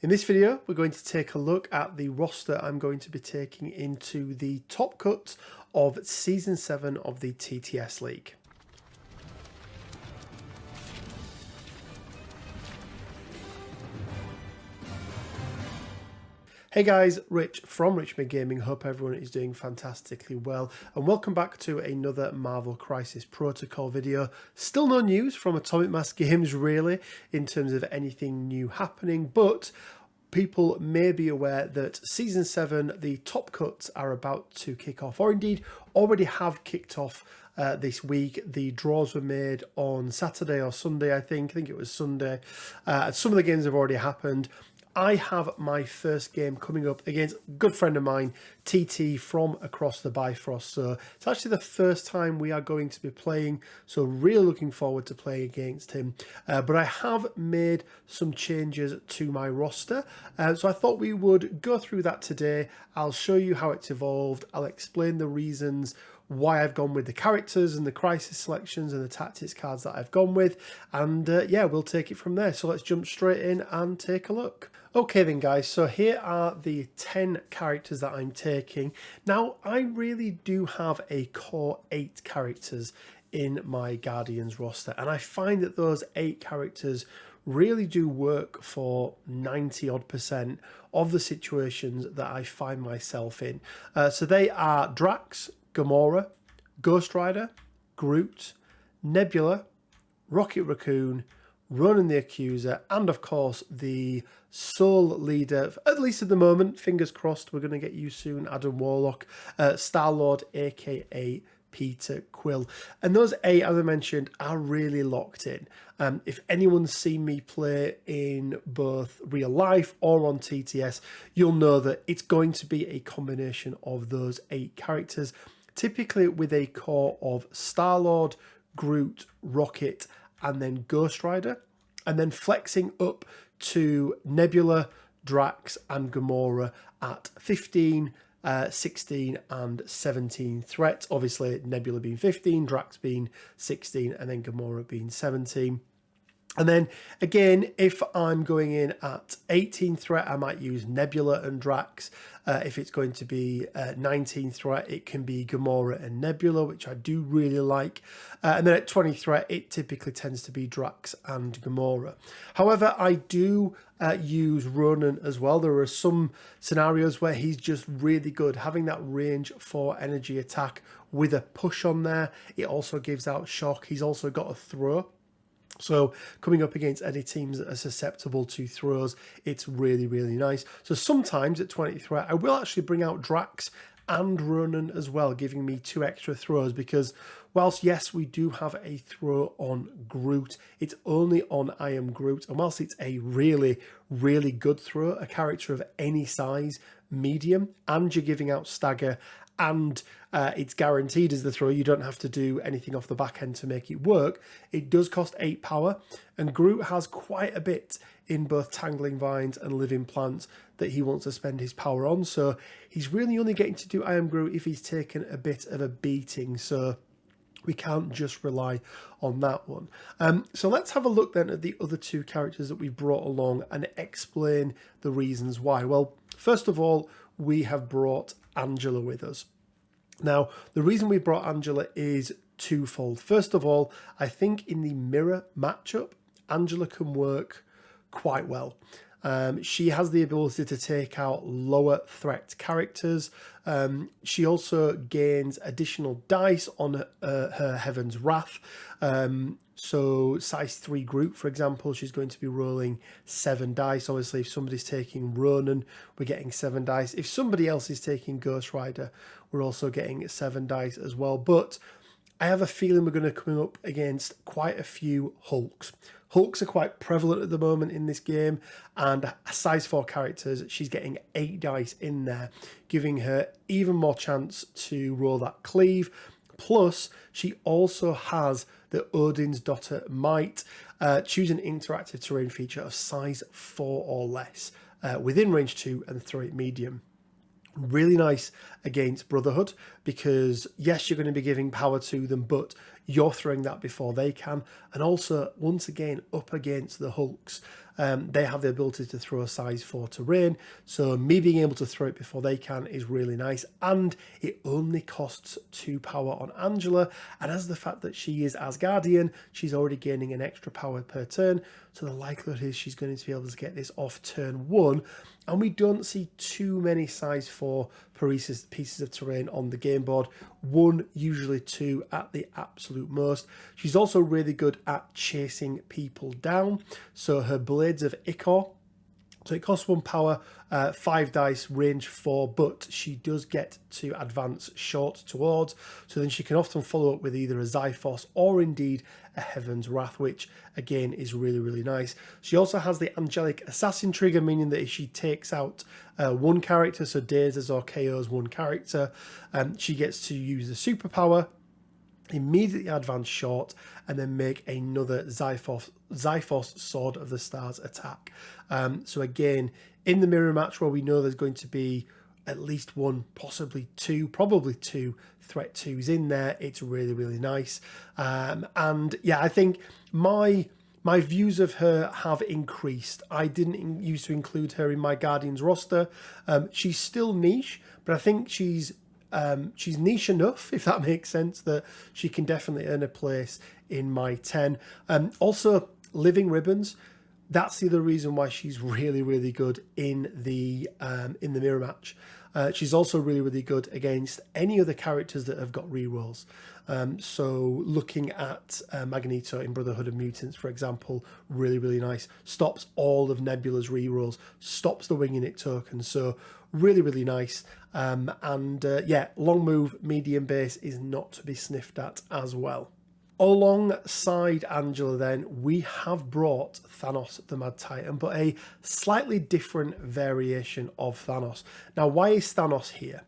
In this video, we're going to take a look at the roster I'm going to be taking into the top cut of Season 7 of the TTS League. Hey guys, Rich from Richmond Gaming. Hope everyone is doing fantastically well, and welcome back to another Marvel Crisis Protocol video. Still no news from Atomic Mass Games really in terms of anything new happening, but people may be aware that Season 7, the top cuts are about to kick off, or indeed already have kicked off this week. The draws were made on Saturday or Sunday, I think it was Sunday. Some of the games have already happened. I have my first game coming up against a good friend of mine, TT from across the Bifrost. So it's actually the first time we are going to be playing, so really looking forward to playing against him. But I have made some changes to my roster, so I thought we would go through that today. I'll show you how it's evolved. I'll explain the reasons why I've gone with the characters and the crisis selections and the tactics cards that I've gone with, and yeah, we'll take it from there. So let's jump straight in and take a look. Okay then guys, so here are the 10 characters that I'm taking. Now I really do have a core 8 characters in my Guardians roster, and I find that those 8 characters really do work for 90 odd % of the situations that I find myself in. So they are Drax, Gamora, Ghost Rider, Groot, Nebula, Rocket Raccoon, Ronan the Accuser, and of course the sole leader, at least at the moment, fingers crossed, we're going to get you soon, Adam Warlock, Star-Lord, aka Peter Quill. And those 8, as I mentioned, are really locked in. If anyone's seen me play in both real life or on TTS, you'll know that it's going to be a combination of those 8 characters, typically with a core of Star-Lord, Groot, Rocket, and then Ghost Rider, and then flexing up to Nebula, Drax, and Gamora at 15, 16, and 17 threats. Obviously, Nebula being 15, Drax being 16, and then Gamora being 17. And then again, if I'm going in at 18 threat, I might use Nebula and Drax. If it's going to be 19 threat, it can be Gamora and Nebula, which I do really like. And then at 20 threat, it typically tends to be Drax and Gamora. However, I do use Ronan as well. There are some scenarios where he's just really good, having that range for energy attack with a push on there. It also gives out shock. He's also got a throw. So coming up against any teams that are susceptible to throws, it's really, really nice. So sometimes at 20 threat, I will actually bring out Drax and Ronan as well, giving me 2 extra throws, because whilst, yes, we do have a throw on Groot, it's only on I Am Groot. And whilst it's a really, really good throw, a character of any size, medium, and you're giving out stagger, and it's guaranteed as the throw, you don't have to do anything off the back end to make it work, it does cost 8 power, and Groot has quite a bit in both Tangling Vines and Living Plants that he wants to spend his power on, so he's really only getting to do I Am Groot if he's taken a bit of a beating, so we can't just rely on that one. So let's have a look then at the other 2 characters that we've brought along and explain the reasons why. Well, first of all, we have brought Angela with us. Now, the reason we brought Angela is twofold. First of all, I think in the mirror matchup, Angela can work quite well. She has the ability to take out lower threat characters. She also gains additional dice on her Heaven's Wrath. So size 3 Groot, for example, she's going to be rolling 7 dice. Obviously, if somebody's taking Ronan, we're getting 7 dice. If somebody else is taking Ghost Rider, we're also getting 7 dice as well. But I have a feeling we're going to come up against quite a few Hulks. Hulks are quite prevalent at the moment in this game, and size 4 characters, she's getting 8 dice in there, giving her even more chance to roll that cleave. Plus, she also has the Odin's Daughter Might. Choose an interactive terrain feature of size 4 or less within range 2 and throw it medium. Really nice against Brotherhood, because yes, you're going to be giving power to them, but you're throwing that before they can. And also, once again, up against the Hulks, they have the ability to throw a size 4 terrain, so me being able to throw it before they can is really nice, and it only costs 2 power on Angela, and as the fact that she is Asgardian, she's already gaining an extra power per turn, so the likelihood is she's going to be able to get this off turn 1, and we don't see too many size 4 pieces of terrain on the game board. 1, usually 2 at the absolute most. She's also really good at chasing people down, so her Blades of Ichor, so it costs 1 power, 5 dice, range 4, but she does get to advance short towards, so then she can often follow up with either a Xiphos or indeed a Heaven's Wrath, which again is really, really nice. She also has the Angelic Assassin trigger, meaning that if she takes out one character, so dazes or KOs one character, she gets to use the superpower, immediately advance short, and then make another Xiphos Sword of the Stars attack. So again, in the mirror match where we know there's going to be at least 1, possibly 2, probably 2 threat 2s in there, it's really, really nice. And yeah, I think my views of her have increased. I didn't used to include her in my Guardians roster. She's still niche, but I think she's niche enough, if that makes sense, that she can definitely earn a place in my 10. Also, Living Ribbons, that's the other reason why she's really, really good in the mirror match. She's also really, really good against any other characters that have got rerolls. So looking at Magneto in Brotherhood of Mutants, for example, really, really nice. Stops all of Nebula's rerolls, stops the winging it token. So really, really nice. Yeah, long move, medium base is not to be sniffed at as well. Alongside Angela then, we have brought Thanos the Mad Titan, but a slightly different variation of Thanos. Now, why is Thanos here?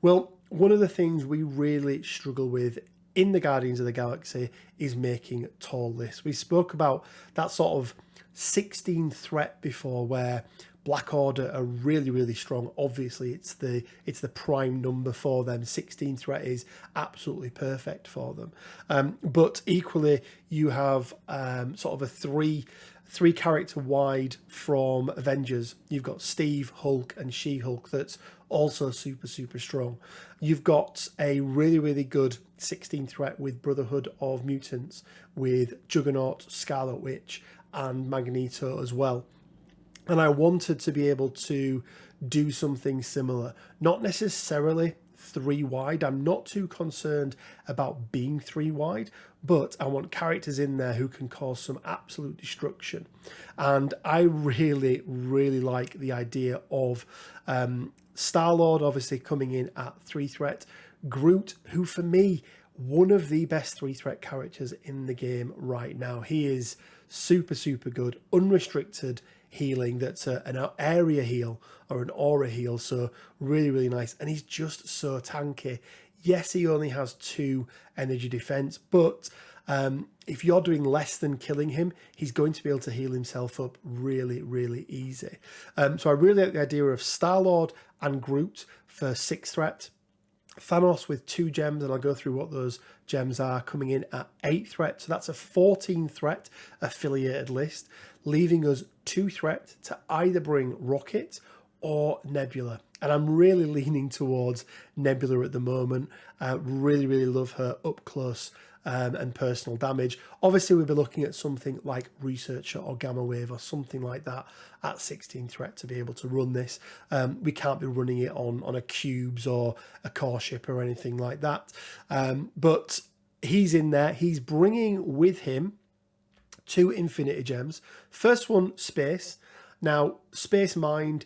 Well, one of the things we really struggle with in the Guardians of the Galaxy is making tall lists. We spoke about that sort of 16 threat before, where Black Order are really, really strong. Obviously, it's the prime number for them. 16 threat is absolutely perfect for them. But equally, you have sort of a three character wide from Avengers. You've got Steve, Hulk, and She-Hulk that's also super, super strong. You've got a really, really good 16 threat with Brotherhood of Mutants, with Juggernaut, Scarlet Witch, and Magneto as well. And I wanted to be able to do something similar, not necessarily 3 wide. I'm not too concerned about being 3 wide, but I want characters in there who can cause some absolute destruction. And I really, really like the idea of Star-Lord obviously coming in at 3 threat. Groot, who for me, one of the best 3 threat characters in the game right now. He is super, super good, unrestricted healing, that's an area heal or an aura heal, so really, really nice. And he's just so tanky. Yes, he only has 2 energy defense, but if you're doing less than killing him, he's going to be able to heal himself up really, really easy. So I really like the idea of Star-Lord and Groot for 6 threat. Thanos with 2 gems, and I'll go through what those gems are, coming in at 8 threat. So that's a 14 threat affiliated list, leaving us 2 threat to either bring Rocket or Nebula. And I'm really leaning towards Nebula at the moment. Really, really love her up close and personal damage. Obviously, we'll be looking at something like Researcher or Gamma Wave or something like that at 16 threat to be able to run this. We can't be running it on a Cubes or a Core Ship or anything like that. But he's in there. He's bringing with him 2 Infinity Gems. First one, Space. Now, Space Mind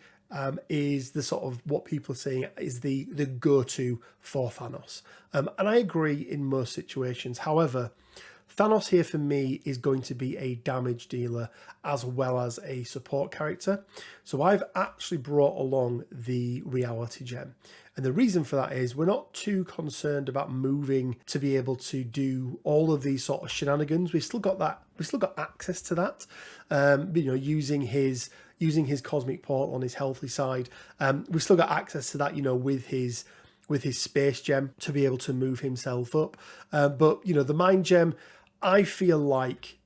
is the sort of what people are saying is the go-to for Thanos. And I agree in most situations. However, Thanos here for me is going to be a damage dealer as well as a support character. So I've actually brought along the Reality Gem. And the reason for that is we're not too concerned about moving to be able to do all of these sort of shenanigans. We've still got access to that, using his cosmic portal on his healthy side. We've still got access to that, with his with his space gem to be able to move himself up. But, you know, the mind gem, I feel like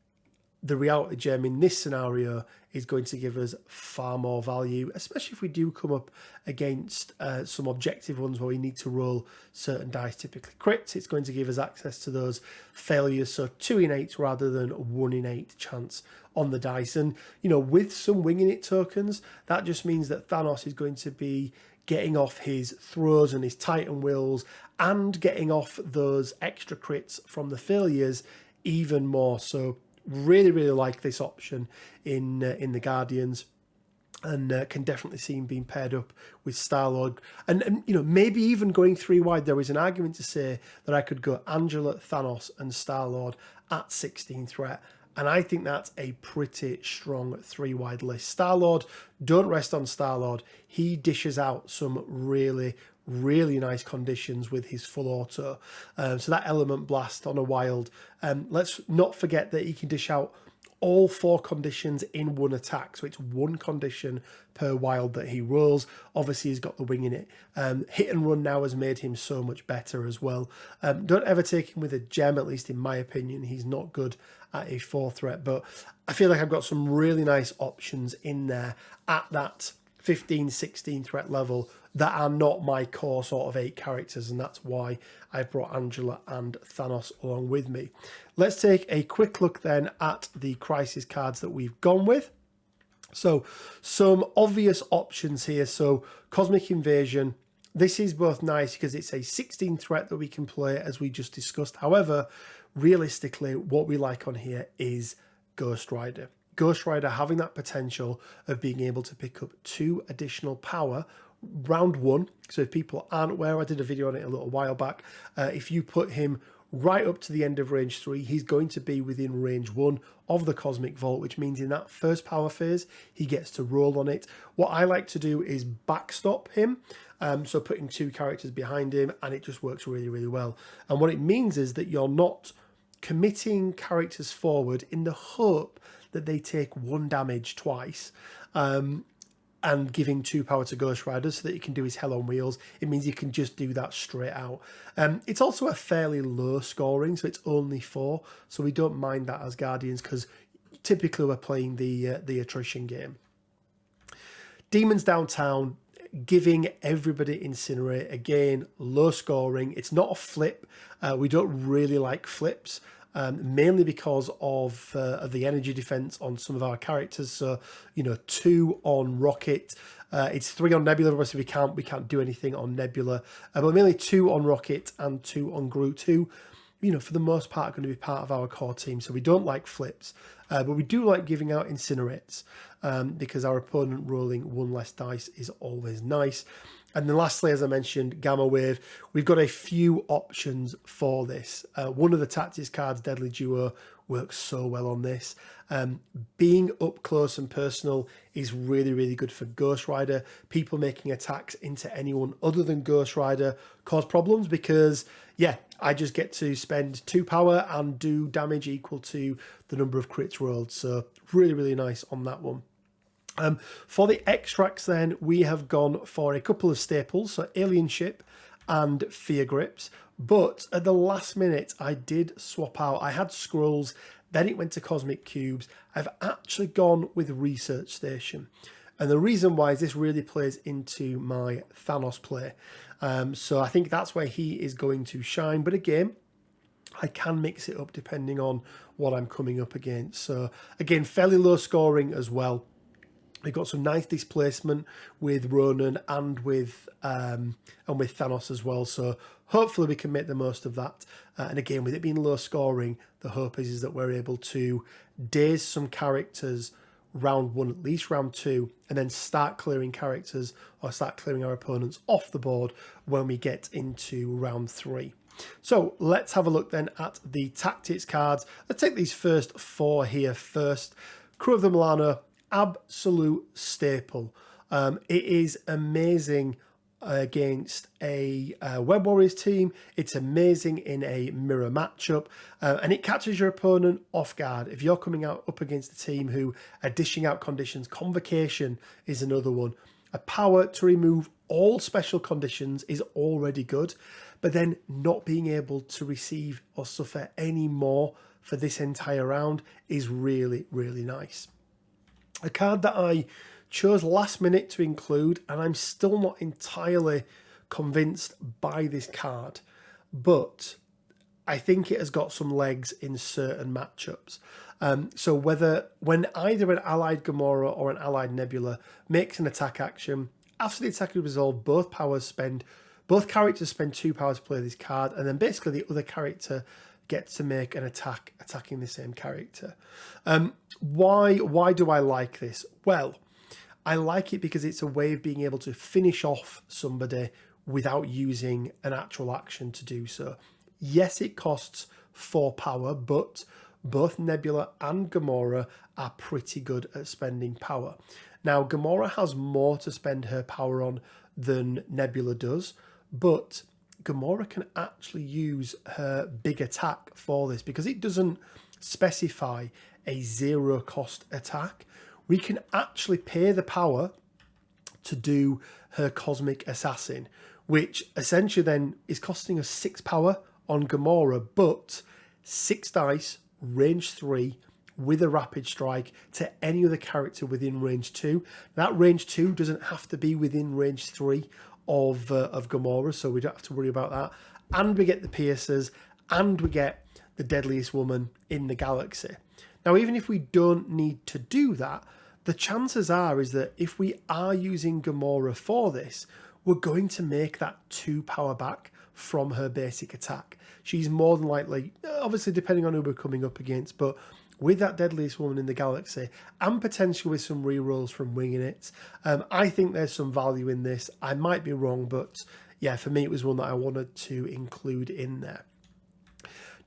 the reality gem in this scenario is going to give us far more value, especially if we do come up against some objective ones where we need to roll certain dice, typically crits. It's going to give us access to those failures, so 2 in 8 rather than 1 in 8 chance on the dice. And, you know, with some winging it tokens, that just means that Thanos is going to be getting off his throws and his Titan wills and getting off those extra crits from the failures even more. So really like this option in the Guardians, and can definitely see him being paired up with Star-Lord. And you know, maybe even going 3 wide, there is an argument to say that I could go Angela, Thanos and Star-Lord at 16 threat. And I think that's a pretty strong 3 wide list. Star-Lord, don't rest on Star-Lord. He dishes out some really nice conditions with his full auto. So that element blast on a wild. Let's not forget that he can dish out all 4 conditions in 1 attack. So it's 1 condition per wild that he rolls. Obviously, he's got the wing in it. Hit and run now has made him so much better as well. Don't ever take him with a gem, at least in my opinion. He's not good at a 4 threat, but I feel like I've got some really nice options in there at that 15, 16 threat level that are not my core sort of 8 characters, and that's why I brought Angela and Thanos along with me. Let's take a quick look then at the crisis cards that we've gone with. So some obvious options here. So Cosmic Invasion, this is both nice because it's a 16 threat that we can play as we just discussed. However, realistically, what we like on here is Ghost Rider. Ghost Rider having that potential of being able to pick up 2 additional power round 1. So if people aren't aware, I did a video on it a little while back. If you put him right up to the end of range 3, he's going to be within range 1 of the Cosmic Vault, which means in that first power phase, he gets to roll on it. What I like to do is backstop him. So putting 2 characters behind him, and it just works really well. And what it means is that you're not committing characters forward in the hope that they take 1 damage twice, and giving 2 power to Ghost Rider so that he can do his Hell on Wheels. It means you can just do that straight out. It's also a fairly low scoring, so it's only 4. So we don't mind that as Guardians because typically we're playing the attrition game. Demons Downtown, giving everybody Incinerate. Again, low scoring. It's not a flip. We don't really like flips. Mainly because of the energy defense on some of our characters. So, you know, 2 on Rocket. It's 3 on Nebula. Obviously, we can't do anything on Nebula. But mainly 2 on Rocket and 2 on Groot. 2, you know, for the most part, are going to be part of our core team. So we don't like flips. But we do like giving out Incinerates because our opponent rolling 1 less dice is always nice. And then lastly, as I mentioned, Gamma Wave, we've got a few options for this. One of the tactics cards, Deadly Duo, works so well on this. Being up close and personal is really good for Ghost Rider. People making attacks into anyone other than Ghost Rider cause problems because, yeah, I just get to spend 2 power and do damage equal to the number of crits rolled. So really nice on that one. For the extracts then, we have gone for a couple of staples, so Alien Ship and Fear Grips, but at the last minute I did swap out. I had Scrolls, then it went to Cosmic Cubes. I've actually gone with Research Station, and the reason why is this really plays into my Thanos play. So I think that's where he is going to shine, but again, I can mix it up depending on what I'm coming up against. So again, fairly low scoring as well. We've got some nice displacement with Ronan and with Thanos as well. So hopefully we can make the most of that. And again, with it being low scoring, the hope is that we're able to daze some characters round 1, at least round 2, and then start clearing characters or start clearing our opponents off the board when we get into round 3. So let's have a look then at the tactics cards. Let's take these first 4 here first. Crew of the Milano, absolute staple. It is amazing against a Web Warriors team. It's amazing in a mirror matchup, and it catches your opponent off guard. If you're coming out up against a team who are dishing out conditions, Convocation is another one. A power to remove all special conditions is already good, but then not being able to receive or suffer any more for this entire round is really, really nice. A card that I chose last minute to include, and I'm still not entirely convinced by this card, but I think it has got some legs in certain matchups. So when either an allied Gamora or an allied Nebula makes an attack action, after the attack is resolved, both characters spend 2 power to play this card, and then basically the other character gets to make an attack attacking the same character. Why do I like this? Well, I like it because it's a way of being able to finish off somebody without using an actual action to do so. Yes, it costs 4 power, but both Nebula and Gamora are pretty good at spending power. Now, Gamora has more to spend her power on than Nebula does, but Gamora can actually use her big attack for this because it doesn't specify a 0 cost attack. We can actually pay the power to do her Cosmic Assassin, which essentially then is costing us 6 power on Gamora, but 6 dice, range 3, with a rapid strike to any other character within range 2. That range 2 doesn't have to be within range 3 of Gamora, so we don't have to worry about that. And we get the piercers, and we get the deadliest woman in the galaxy. Now, even if we don't need to do that, the chances is that if we are using Gamora for this, we're going to make that 2 power back from her basic attack. She's more than likely, obviously depending on who we're coming up against, but with that deadliest woman in the galaxy and potentially with some rerolls from winging it, I think there's some value in this. I might be wrong, but yeah, for me it was one that I wanted to include in there.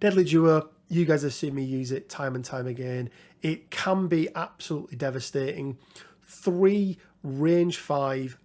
Deadly Duo, you guys have seen me use it time and time again. It can be absolutely devastating. 3 range 5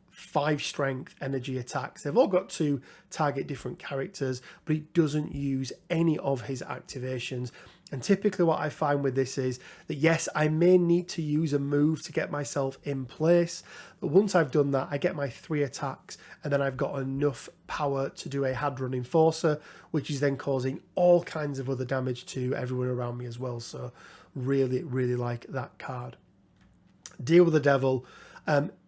strength energy attacks. They've all got to target different characters, but it doesn't use any of his activations. And typically what I find with this is that, yes, I may need to use a move to get myself in place, but once I've done that, I get my 3 attacks, and then I've got enough power to do a Hadron Enforcer, which is then causing all kinds of other damage to everyone around me as well. So really, really like that card. Deal with the Devil.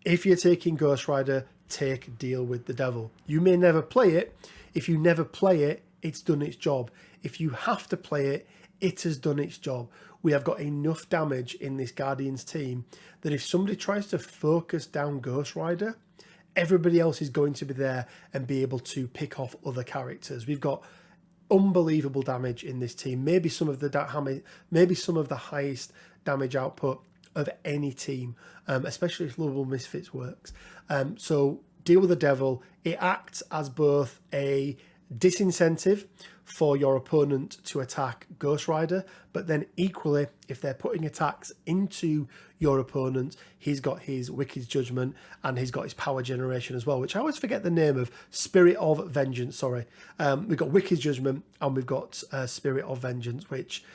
If you're taking Ghost Rider, take Deal with the Devil. You may never play it. If you never play it, it's done its job. If you have to play it, it has done its job. We have got enough damage in this Guardians team that if somebody tries to focus down Ghost Rider, everybody else is going to be there and be able to pick off other characters. We've got unbelievable damage in this team. Maybe some of the highest damage output of any team, especially if Lovable Misfits works. So Deal with the Devil, it acts as both a disincentive for your opponent to attack Ghost Rider, but then equally, if they're putting attacks into your opponent, he's got his Wicked Judgment and he's got his power generation as well, which I always forget the name of. Spirit of Vengeance, sorry. We've got Wicked Judgment and we've got Spirit of Vengeance, which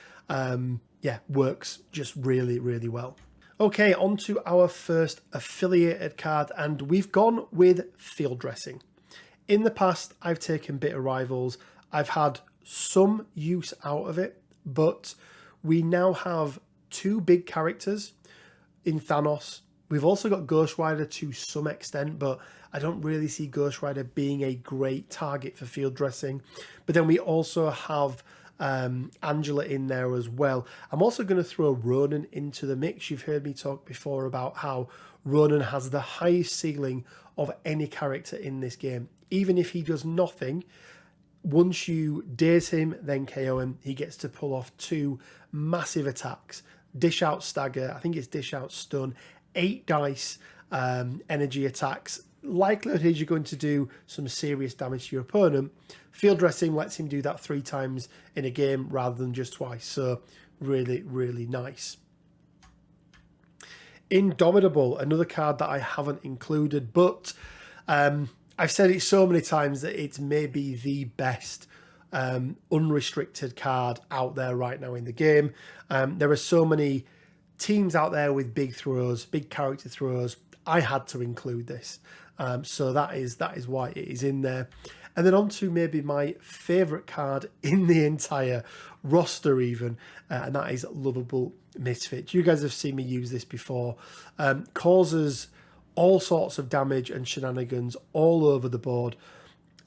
works just really, really well. Okay, on to our first affiliated card, and we've gone with Field Dressing. In the past, I've taken Bitter Rivals. I've had some use out of it, but we now have 2 big characters in Thanos. We've also got Ghost Rider to some extent, but I don't really see Ghost Rider being a great target for field dressing. But then we also have Angela in there as well. I'm also going to throw Ronan into the mix. You've heard me talk before about how Ronan has the highest ceiling of any character in this game. Even if he does nothing, once you daze him, then KO him, he gets to pull off 2 massive attacks. Dish out stagger, I think it's dish out stun, 8 dice energy attacks. Likelihood is you're going to do some serious damage to your opponent. Field dressing lets him do that 3 times in a game rather than just twice. So really, really nice. Indomitable, another card that I haven't included, but I've said it so many times that it's maybe the best unrestricted card out there right now in the game. There are so many teams out there with big throws, big character throws. I had to include this. So that is why it is in there. And then on to maybe my favourite card in the entire roster even, and that is Lovable Misfit. You guys have seen me use this before. Causes all sorts of damage and shenanigans all over the board.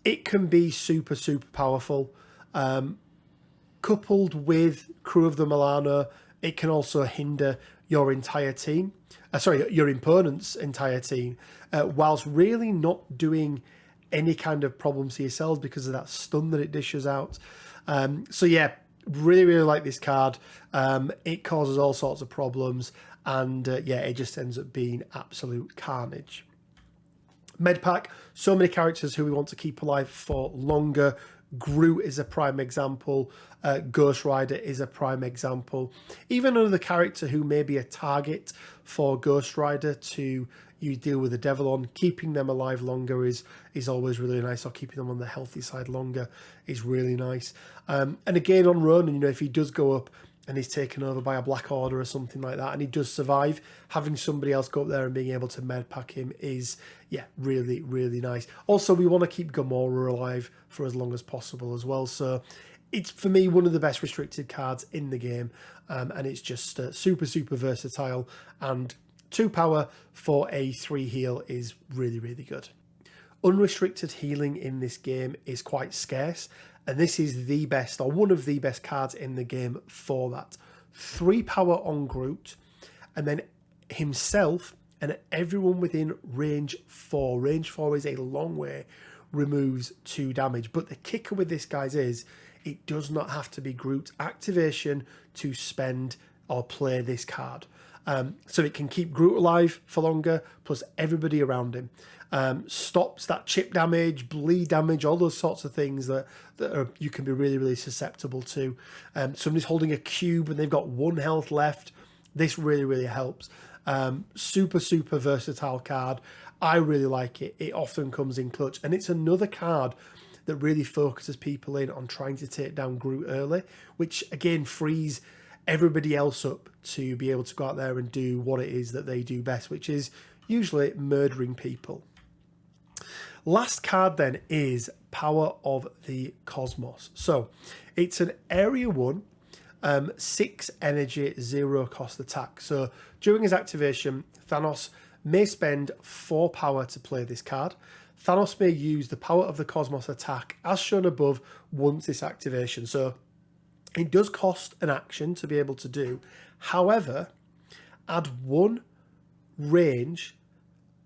It can be super, super powerful. Coupled with Crew of the Milano, it can also hinder your entire team. Your opponent's entire team, whilst really not doing any kind of problems to yourselves because of that stun that it dishes out. So yeah, really, really like this card. It causes all sorts of problems, and yeah, it just ends up being absolute carnage. Medpack, so many characters who we want to keep alive for longer. Groot is a prime example. Ghost Rider is a prime example. Even another character who may be a target for Ghost Rider to you deal with the devil on, keeping them alive longer is always really nice, or keeping them on the healthy side longer is really nice. And again on Ronan, you know, if he does go up and he's taken over by a Black Order or something like that, and he does survive, having somebody else go up there and being able to medpack him is, yeah, really, really nice. Also, we want to keep Gamora alive for as long as possible as well. So it's, for me, one of the best restricted cards in the game, and it's just super, super versatile, and 2 power for a 3 heal is really, really good. Unrestricted healing in this game is quite scarce, and this is the best, or one of the best cards in the game for that. 3 power on Groot, and then himself and everyone within range 4. Range 4 is a long way, removes 2 damage. But the kicker with this, guys, is it does not have to be Groot's activation to spend or play this card. So it can keep Groot alive for longer, plus everybody around him. Stops that chip damage, bleed damage, all those sorts of things that you can be really, really susceptible to. Somebody's holding a cube and they've got 1 health left. This really, really helps. Super, super versatile card. I really like it. It often comes in clutch. And it's another card that really focuses people in on trying to take down Groot early, which again frees everybody else up to be able to go out there and do what it is that they do best, which is usually murdering people. Last card then is Power of the Cosmos. So it's an area 1, 6 energy, 0 cost attack. So during his activation, Thanos may spend 4 power to play this card. Thanos may use the Power of the Cosmos attack as shown above once this activation. So it does cost an action to be able to do. However, add 1 range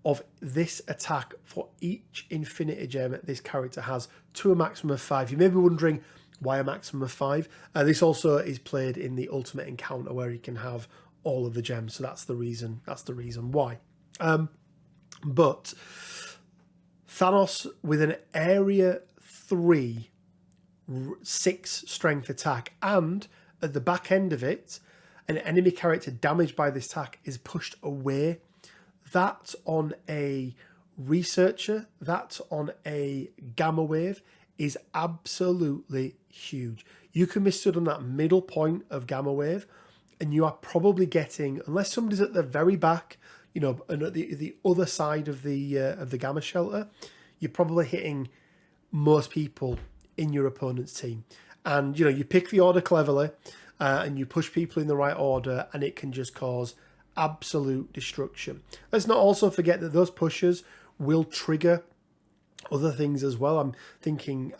of this attack for each infinity gem this character has to a maximum of 5. You may be wondering why a maximum of 5. This also is played in the ultimate encounter where you can have all of the gems. So that's the reason. That's the reason why. But Thanos with an area 3 6 strength attack, and at the back end of it, an enemy character damaged by this attack is pushed away. That on a researcher, that on a gamma wave is absolutely huge. You can be stood on that middle point of gamma wave, and you are probably getting, unless somebody's at the very back, you know, and at the other side of the gamma shelter, you're probably hitting most people in your opponent's team. And you know, you pick the order cleverly, and you push people in the right order, and it can just cause absolute destruction. Let's not also forget that those pushers will trigger other things as well. I'm thinking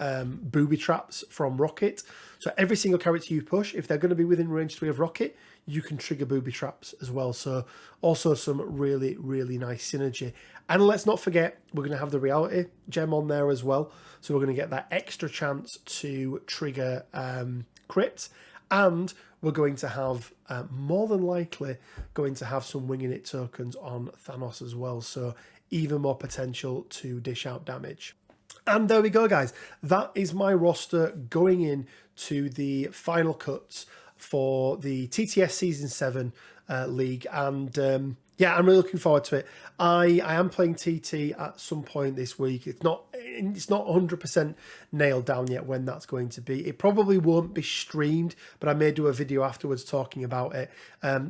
booby traps from Rocket. So every single character you push, if they're going to be within range 3 of Rocket, you can trigger booby traps as well. So also some really, really nice synergy. And let's not forget, we're going to have the reality gem on there as well. So we're going to get that extra chance to trigger crits. And we're going to have, more than likely, going to have some winging it tokens on Thanos as well. So even more potential to dish out damage. And there we go, guys. That is my roster going in to the final cuts for the TTS Season 7 League. And yeah, I'm really looking forward to it. I am playing TT at some point this week. It's not 100% nailed down yet when that's going to be. It probably won't be streamed, but I may do a video afterwards talking about it.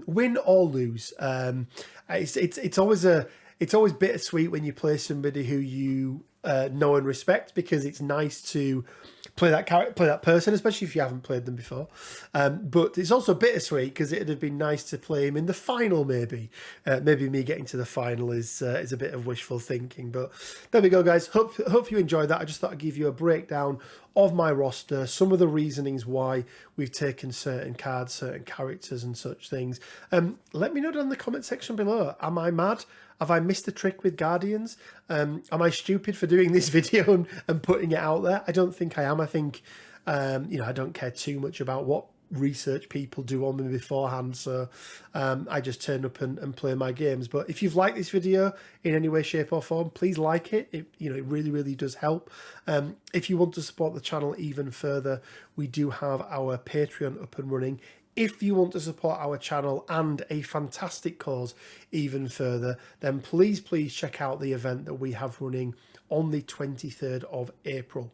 Win or lose. It's always it's always bittersweet when you play somebody who you know and respect, because it's nice to play that character, play that person, especially if you haven't played them before. But it's also bittersweet because it'd have been nice to play him in the final. Maybe me getting to the final is a bit of wishful thinking. But there we go, guys. Hope you enjoyed that. I just thought I'd give you a breakdown of my roster, some of the reasonings why we've taken certain cards, certain characters and such things. Let me know down in the comment section below. Am I mad? Have I missed the trick with Guardians? Am I stupid for doing this video and putting it out there? I don't think I am. I think, I don't care too much about what research people do on me beforehand, so I just turn up and play my games. But if you've liked this video in any way, shape or form, please like it. It really does help. If you want to support the channel even further, we do have our Patreon up and running. If you want to support our channel and a fantastic cause even further, then please check out the event that we have running on the 23rd of April.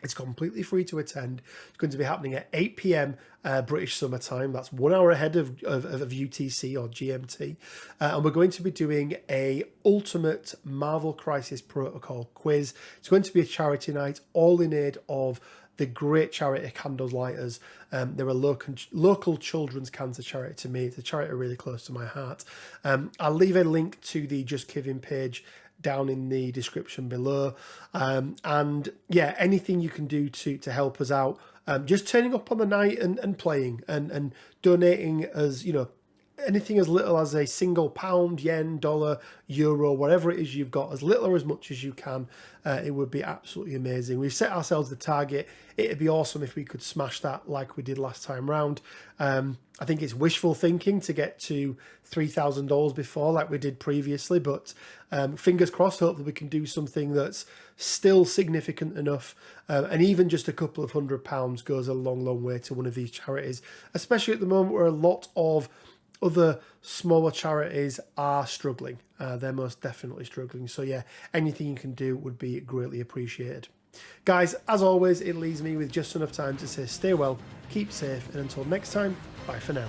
It's completely free to attend. It's going to be happening at 8 p.m. British Summer Time. That's 1 hour ahead of UTC or GMT. And we're going to be doing a Ultimate Marvel Crisis Protocol quiz. It's going to be a charity night, all in aid of the great charity Candles Lighters. They're a local children's cancer charity to me. It's a charity really close to my heart. I'll leave a link to the Just Giving page down in the description below. And yeah, anything you can do to help us out. Just turning up on the night and playing and donating, as anything as little as a single pound, yen, dollar, euro, whatever it is you've got, as little or as much as you can. It would be absolutely amazing. We've set ourselves the target. It'd be awesome if we could smash that like we did last time round. I think it's wishful thinking to get to $3,000 before like we did previously, but fingers crossed, hopefully we can do something that's still significant enough. And even just a couple of £100 goes a long way to one of these charities, especially at the moment where a lot of other smaller charities are struggling. They're most definitely struggling. So yeah, anything you can do would be greatly appreciated. Guys, as always, it leaves me with just enough time to say stay well, keep safe, and until next time, bye for now.